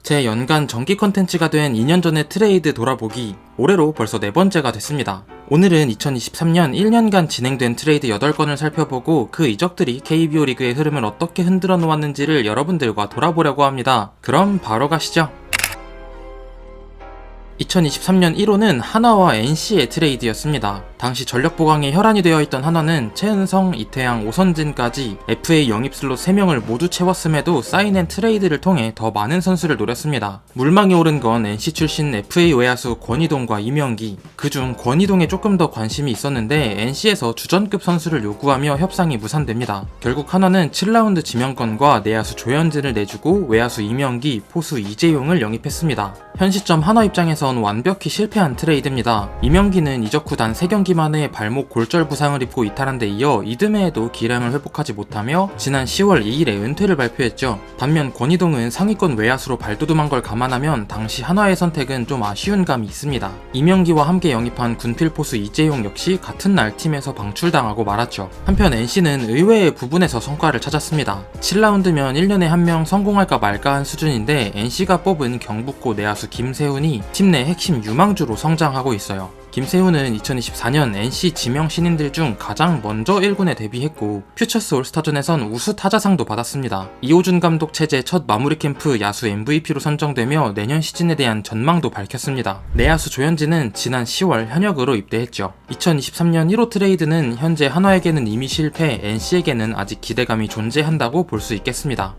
제 연간 정기 컨텐츠가 된 2년 전의 트레이드 돌아보기, 올해로 벌써 4번째가 됐습니다. 오늘은 2023년 1년간 진행된 트레이드 8건을 살펴보고 그 이적들이 KBO 리그의 흐름을 어떻게 흔들어 놓았는지를 여러분들과 돌아보려고 합니다. 그럼 바로 가시죠. 2023년 1호는 한화와 NC의 트레이드였습니다. 당시 전력 보강에 혈안이 되어 있던 한화는 최은성, 이태양, 오선진까지 FA 영입 슬롯 3명을 모두 채웠음에도 사인앤 트레이드를 통해 더 많은 선수를 노렸습니다. 물망에 오른 건 NC 출신 FA 외야수 권희동과 이명기. 그중 권희동에 조금 더 관심이 있었는데 NC에서 주전급 선수를 요구하며 협상이 무산됩니다. 결국 한화는 7라운드 지명권과 내야수 조현진을 내주고 외야수 이명기, 포수 이재용을 영입했습니다. 현 시점 한화 입장에선 완벽히 실패한 트레이드입니다. 이명기는 이적 후 단 3경기 만에 발목 골절 부상을 입고 이탈한 데 이어 이듬해에도 기량을 회복하지 못하며 지난 10월 2일에 은퇴를 발표했죠. 반면 권희동은 상위권 외야수로 발돋움한 걸 감안하면 당시 한화의 선택은 좀 아쉬운 감이 있습니다. 이명기와 함께 영입한 군필 포수 이재용 역시 같은 날 팀에서 방출당하고 말았죠. 한편 NC는 의외의 부분에서 성과를 찾았습니다. 7라운드면 1년에 1명 성공할까 말까 한 수준인데 NC가 뽑은 경북고 내야수 김세훈이 팀 내 핵심 유망주로 성장하고 있어요. 김세훈은 2024년 NC 지명 신인들 중 가장 먼저 1군에 데뷔했고 퓨처스 올스타전에선 우수 타자상도 받았습니다. 이호준 감독 체제 첫 마무리 캠프 야수 MVP로 선정되며 내년 시즌에 대한 전망도 밝혔습니다. 내야수 조현진은 지난 10월 현역으로 입대했죠. 2023년 1호 트레이드는 현재 한화에게는 이미 실패, NC에게는 아직 기대감이 존재한다고 볼 수 있겠습니다.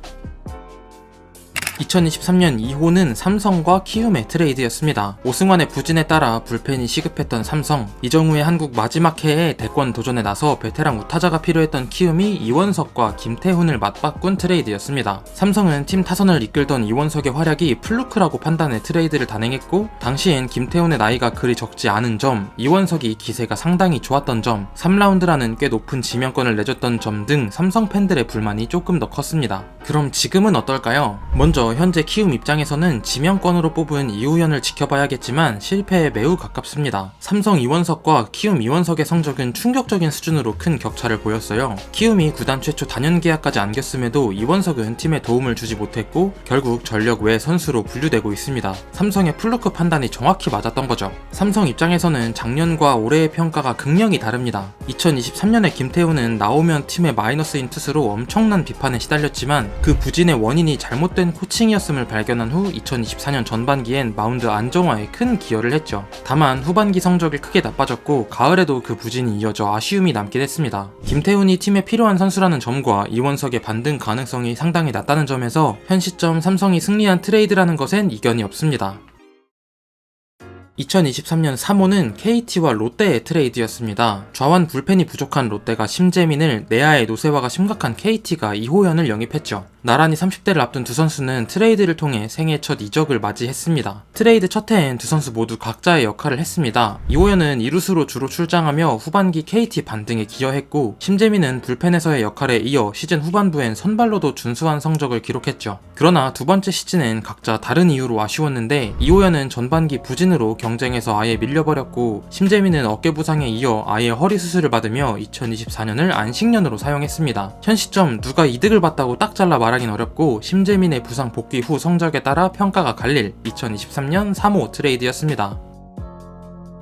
2023년 2호는 삼성과 키움의 트레이드였습니다. 오승환의 부진에 따라 불펜이 시급했던 삼성, 이정우의 한국 마지막 해에 대권 도전에 나서 베테랑 우타자가 필요했던 키움이 이원석과 김태훈을 맞바꾼 트레이드였습니다. 삼성은 팀 타선을 이끌던 이원석의 활약이 플루크라고 판단해 트레이드를 단행했고 당시엔 김태훈의 나이가 그리 적지 않은 점, 이원석이 기세가 상당히 좋았던 점, 3라운드라는 꽤 높은 지명권을 내줬던 점 등 삼성 팬들의 불만이 조금 더 컸습니다. 그럼 지금은 어떨까요? 먼저 현재 키움 입장에서는 지명권으로 뽑은 이우현을 지켜봐야겠지만 실패에 매우 가깝습니다. 삼성 이원석과 키움 이원석의 성적은 충격적인 수준으로 큰 격차를 보였어요. 키움이 구단 최초 단연 계약까지 안겼음에도 이원석은 팀에 도움을 주지 못했고 결국 전력 외 선수로 분류되고 있습니다. 삼성의 플루크 판단이 정확히 맞았던 거죠. 삼성 입장에서는 작년과 올해의 평가가 극명히 다릅니다. 2023년에 김태훈은 나오면 팀의 마이너스인 투수로 엄청난 비판에 시달렸지만 그 부진의 원인이 잘못된 코칭이었음을 발견한 후 2024년 전반기엔 마운드 안정화에 큰 기여를 했죠. 다만 후반기 성적이 크게 나빠졌고 가을에도 그 부진이 이어져 아쉬움이 남긴 했습니다. 김태훈이 팀에 필요한 선수라는 점과 이원석의 반등 가능성이 상당히 낮다는 점에서 현 시점 삼성이 승리한 트레이드라는 것엔 이견이 없습니다. 2023년 3호는 KT와 롯데의 트레이드였습니다. 좌완 불펜이 부족한 롯데가 심재민을, 내야의 노세화가 심각한 KT가 이호연을 영입했죠. 나란히 30대를 앞둔 두 선수는 트레이드를 통해 생애 첫 이적을 맞이했습니다. 트레이드 첫 해엔 두 선수 모두 각자의 역할을 했습니다. 이호연은 이루수로 주로 출장하며 후반기 KT 반등에 기여했고 심재민은 불펜에서의 역할에 이어 시즌 후반부엔 선발로도 준수한 성적을 기록했죠. 그러나 두 번째 시즌엔 각자 다른 이유로 아쉬웠는데 이호연은 전반기 부진으로 경쟁에서 아예 밀려버렸고 심재민은 어깨 부상에 이어 아예 허리 수술을 받으며 2024년을 안식년으로 사용했습니다. 현 시점 누가 이득을 봤다고 딱 잘라 말하긴 어렵고 심재민의 부상 복귀 후 성적에 따라 평가가 갈릴 2023년 3호 트레이드였습니다.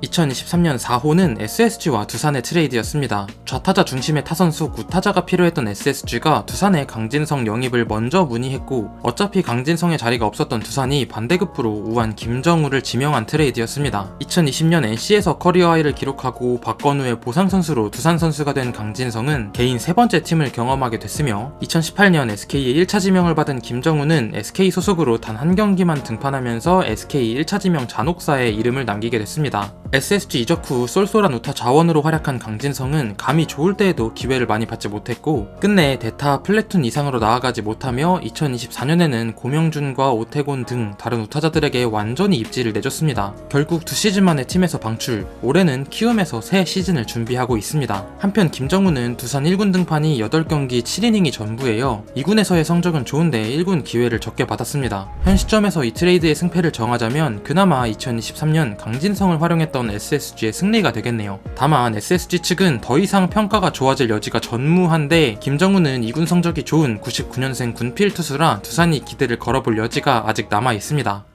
2023년 4호는 SSG와 두산의 트레이드였습니다. 좌타자 중심의 타선수 구타자가 필요했던 SSG가 두산의 강진성 영입을 먼저 문의했고 어차피 강진성의 자리가 없었던 두산이 반대급부로 우한 김정우를 지명한 트레이드였습니다. 2020년 NC에서 커리어 하이를 기록하고 박건우의 보상 선수로 두산 선수가 된 강진성은 개인 3번째 팀을 경험하게 됐으며 2018년 SK의 1차 지명을 받은 김정우는 SK 소속으로 단 한 경기만 등판하면서 SK 1차 지명 잔혹사에 이름을 남기게 됐습니다. SSG 이적 후 쏠쏠한 우타 자원으로 활약한 강진성은 감이 좋을 때에도 기회를 많이 받지 못했고 끝내 대타 플래툰 이상으로 나아가지 못하며 2024년에는 고명준과 오태곤 등 다른 우타자들에게 완전히 입지를 내줬습니다. 결국 2시즌 만에 팀에서 방출, 올해는 키움에서 새 시즌을 준비하고 있습니다. 한편 김정우는 두산 1군 등판이 8경기 7이닝이 전부예요. 2군에서의 성적은 좋은데 1군 기회를 적게 받았습니다. 현 시점에서 이 트레이드의 승패를 정하자면 그나마 2023년 강진성을 활용했던 올랐던 SSG의 승리가 되겠네요. 다만 SSG 측은 더 이상 평가가 좋아질 여지가 전무한데 김정우는 2군 성적이 좋은 99년생 군필 투수라 두산이 기대를 걸어볼 여지가 아직 남아 있습니다.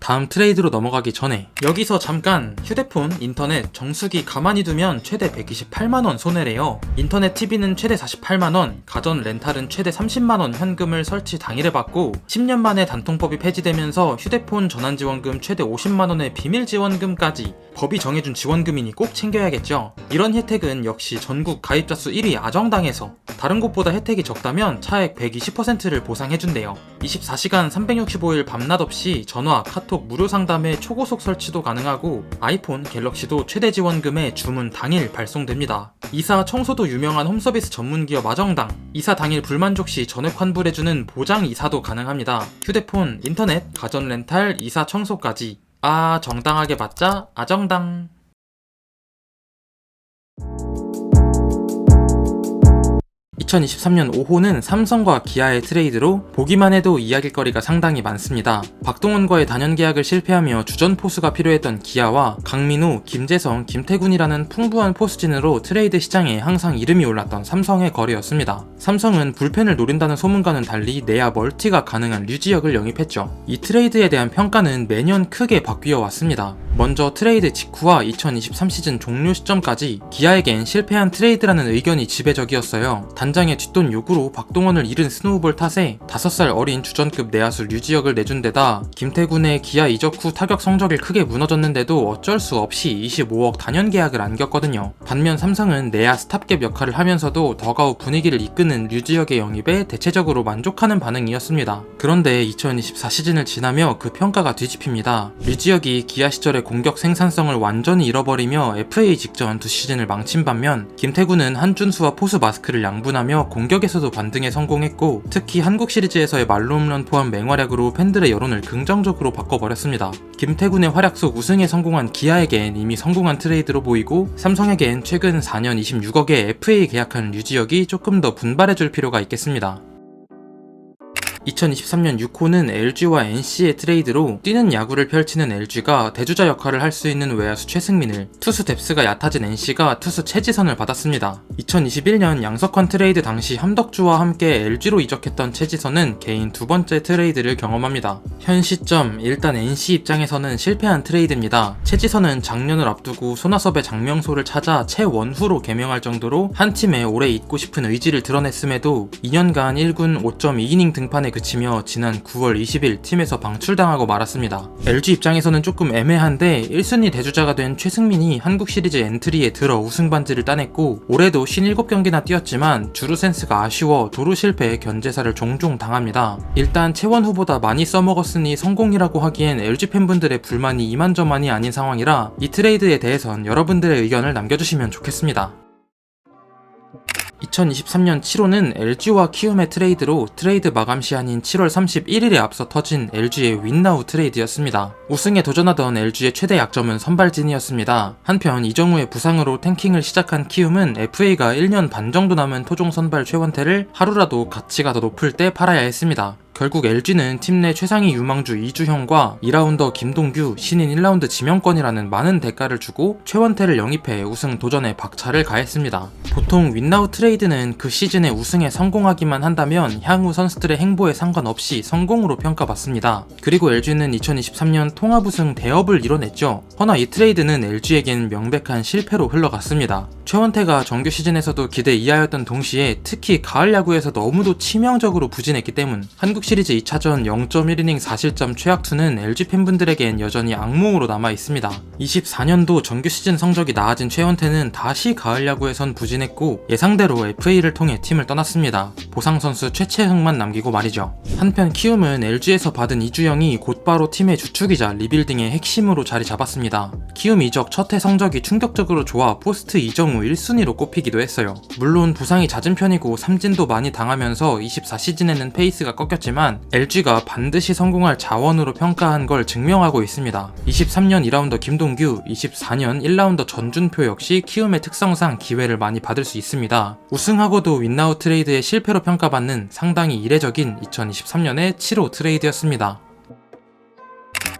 다음 트레이드로 넘어가기 전에 여기서 잠깐 휴대폰, 인터넷, 정수기 가만히 두면 최대 128만원 손해래요. 인터넷 TV는 최대 48만원, 가전 렌탈은 최대 30만원 현금을 설치 당일에 받고 10년 만에 단통법이 폐지되면서 휴대폰 전환지원금 최대 50만원의 비밀지원금까지 법이 정해준 지원금이니 꼭 챙겨야겠죠. 이런 혜택은 역시 전국 가입자 수 1위 아정당에서 다른 곳보다 혜택이 적다면 차액 120%를 보상해준대요. 24시간 365일 밤낮 없이 전화, 카톡 무료 상담에 초고속 설치도 가능하고 아이폰, 갤럭시도 최대 지원금에 주문 당일 발송됩니다. 이사, 청소도 유명한 홈서비스 전문기업 아정당, 이사 당일 불만족 시 전액 환불해주는 보장 이사도 가능합니다. 휴대폰, 인터넷, 가전 렌탈, 이사 청소까지 정당하게 받자 아정당. 2023년 5호는 삼성과 기아의 트레이드로 보기만 해도 이야길거리가 상당히 많습니다. 박동원과의 단연 계약을 실패하며 주전 포수가 필요했던 기아와 강민우, 김재성, 김태군이라는 풍부한 포수진으로 트레이드 시장에 항상 이름이 올랐던 삼성의 거래였습니다. 삼성은 불펜을 노린다는 소문과는 달리 내야 멀티가 가능한 류지혁을 영입했죠. 이 트레이드에 대한 평가는 매년 크게 바뀌어 왔습니다. 먼저 트레이드 직후와 2023 시즌 종료 시점까지 기아에겐 실패한 트레이드라는 의견이 지배적이었어요. 단장의 뒷돈 요구로 박동원을 잃은 스노우볼 탓에 5살 어린 주전급 내야수 류지혁을 내준 데다 김태군의 기아 이적 후 타격 성적이 크게 무너졌는데도 어쩔 수 없이 25억 단연 계약을 안겼거든요. 반면 삼성은 내야 스탑갭 역할을 하면서도 더가우 분위기를 이끄는 류지혁의 영입에 대체적으로 만족하는 반응이었습니다. 그런데 2024 시즌을 지나며 그 평가가 뒤집힙니다. 류지혁이 기아 시절의 공격 생산성을 완전히 잃어버리며 FA 직전 2시즌을 망친 반면 김태군은 한준수와 포수 마스크를 양분하며 공격에서도 반등에 성공했고 특히 한국 시리즈에서의 말로 홈런 포함 맹활약으로 팬들의 여론을 긍정적으로 바꿔버렸습니다. 김태군의 활약 속 우승에 성공한 기아에겐 이미 성공한 트레이드로 보이고 삼성에겐 최근 4년 26억에 FA 계약한 류지혁이 조금 더 분발해줄 필요가 있겠습니다. 2023년 6호는 LG와 NC의 트레이드로 뛰는 야구를 펼치는 LG가 대주자 역할을 할 수 있는 외야수 최승민을, 투수 뎁스가 얕아진 NC가 투수 최지선을 받았습니다. 2021년 양석환 트레이드 당시 함덕주와 함께 LG로 이적했던 최지선은 개인 두 번째 트레이드를 경험합니다. 현 시점 일단 NC 입장에서는 실패한 트레이드입니다. 최지선은 작년을 앞두고 손아섭의 장명소를 찾아 최원후로 개명할 정도로 한 팀에 오래 있고 싶은 의지를 드러냈음에도 2년간 1군 5.2이닝 등판에 그치며 지난 9월 20일 팀에서 방출당하고 말았습니다. LG 입장에서는 조금 애매한데 1순위 대주자가 된 최승민이 한국 시리즈 엔트리에 들어 우승 반지를 따냈고 올해도 57경기나 뛰었지만 주루 센스가 아쉬워 도루 실패에 견제사를 종종 당합니다. 일단 최원후보다 많이 써먹었으니 성공이라고 하기엔 LG 팬분들의 불만이 이만저만이 아닌 상황이라 이 트레이드에 대해선 여러분들의 의견을 남겨주시면 좋겠습니다. 2023년 7호는 LG와 키움의 트레이드로 트레이드 마감 시한인 7월 31일에 앞서 터진 LG의 윈나우 트레이드였습니다. 우승에 도전하던 LG의 최대 약점은 선발진이었습니다. 한편 이정우의 부상으로 탱킹을 시작한 키움은 FA가 1년 반 정도 남은 토종 선발 최원태를 하루라도 가치가 더 높을 때 팔아야 했습니다. 결국 LG는 팀 내 최상위 유망주 이주형과 2라운더 김동규, 신인 1라운드 지명권이라는 많은 대가를 주고 최원태를 영입해 우승 도전에 박차를 가했습니다. 보통 윈나우 트레이드는 그 시즌에 우승에 성공하기만 한다면 향후 선수들의 행보에 상관없이 성공으로 평가받습니다. 그리고 LG는 2023년 통합 우승 대업을 이뤄냈죠. 허나 이 트레이드는 LG에겐 명백한 실패로 흘러갔습니다. 최원태가 정규 시즌에서도 기대 이하였던 동시에 특히 가을 야구에서 너무도 치명적으로 부진했기 때문 한국 시리즈 2차전 0.1이닝 4실점 최악투는 LG 팬분들에겐 여전히 악몽으로 남아있습니다. 24년도 정규 시즌 성적이 나아진 최원태는 다시 가을 야구에선 부진했고 예상대로 FA를 통해 팀을 떠났습니다. 보상선수 최채흥만 남기고 말이죠. 한편 키움은 LG에서 받은 이주영이 곧바로 팀의 주축이자 리빌딩의 핵심으로 자리 잡았습니다. 키움 이적 첫 해 성적이 충격적으로 좋아 포스트 이정우 1순위로 꼽히기도 했어요. 물론 부상이 잦은 편이고 삼진도 많이 당하면서 24시즌에는 페이스가 꺾였지만 LG가 반드시 성공할 자원으로 평가한 걸 증명하고 있습니다. 23년 2라운더 김동규, 24년 1라운더 전준표 역시 키움의 특성상 기회를 많이 받을 수 있습니다. 우승하고도 윈나우 트레이드의 실패로 평가받는 상당히 이례적인 2023년의 7호 트레이드였습니다.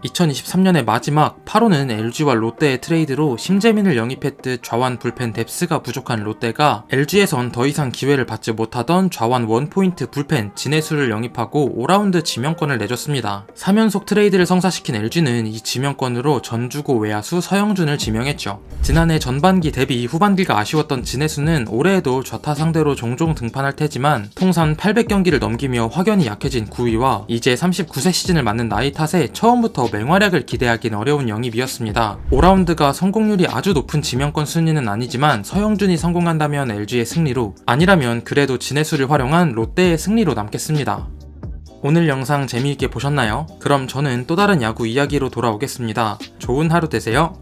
2023년의 마지막 8호는 LG와 롯데의 트레이드로 심재민을 영입했듯 좌완 불펜 뎁스가 부족한 롯데가 LG에선 더 이상 기회를 받지 못하던 좌완 원포인트 불펜 진해수를 영입하고 5라운드 지명권을 내줬습니다. 3연속 트레이드를 성사시킨 LG는 이 지명권으로 전주고 외야수 서영준을 지명했죠. 지난해 전반기 대비 후반기가 아쉬웠던 진해수는 올해에도 좌타 상대로 종종 등판할 테지만 통산 800경기를 넘기며 확연히 약해진 9위와 이제 39세 시즌을 맞는 나이 탓에 처음부터 맹활약을 기대하긴 어려운 영입이었습니다. 5라운드가 성공률이 아주 높은 지명권 순위는 아니지만 서영준이 성공한다면 LG의 승리로, 아니라면 그래도 진해수를 활용한 롯데의 승리로 남겠습니다. 오늘 영상 재미있게 보셨나요? 그럼 저는 또 다른 야구 이야기로 돌아오겠습니다. 좋은 하루 되세요.